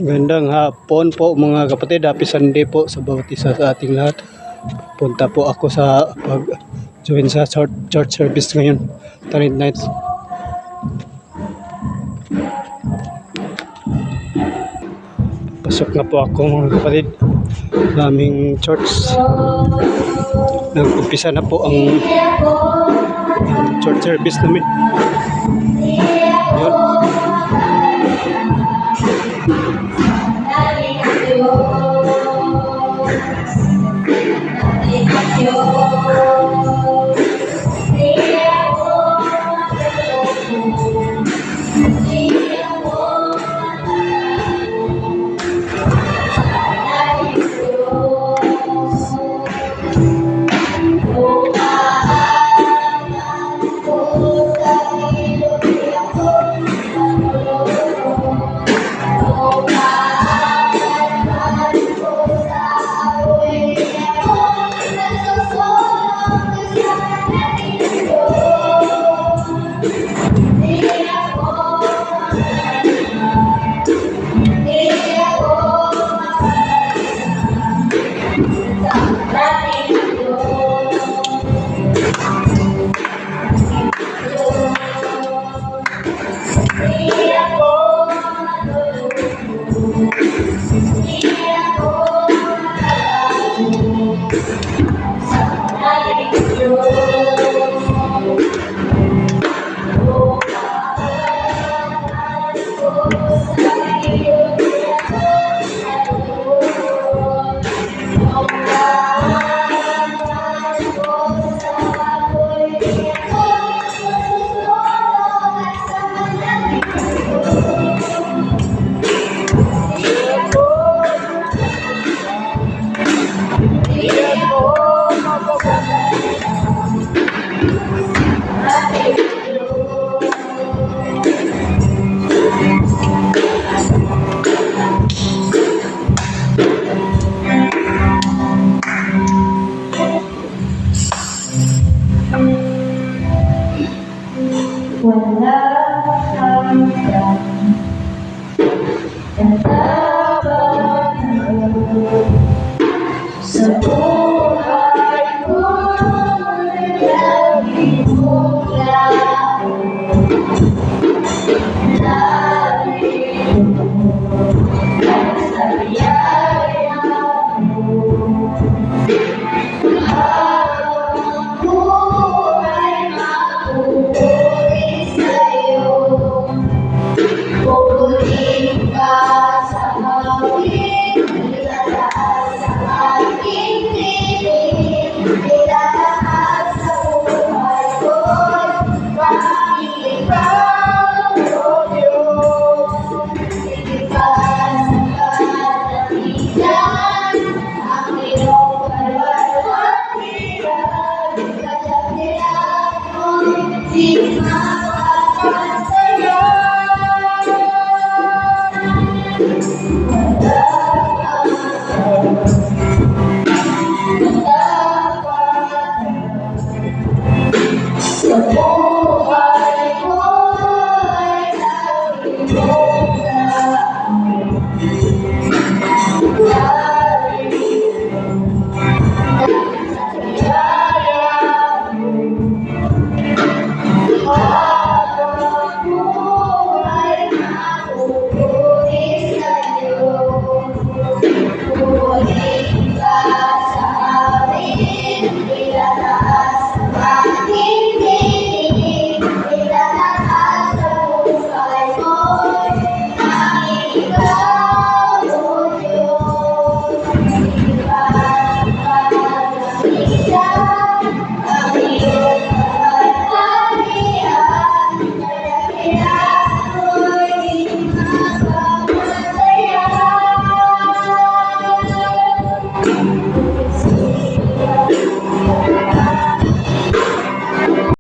Gandang hapon po mga kapatid. Happy Sunday po sa bawat isa sa ating lahat. Punta po ako sa pag-join sa church service ngayon. Tanid nights. Pasok na po ako mga kapatid. Daming church. Nag-umpisa na po ang church service namin. Yun. Sa buhay ko lagi mula sa biyaya mo habang buhay mapupunin sa'yo. Pupulin ka sa hawin, ilalaas ang aking piling, ilalaas sa buhay ko, pangin ikaw, O Diyos. Ilipas ang kalamitan, ang iyong kalwalhatian, kadahilan mo'y di mapapagsayaw. Sa buhay ko ay lagi mong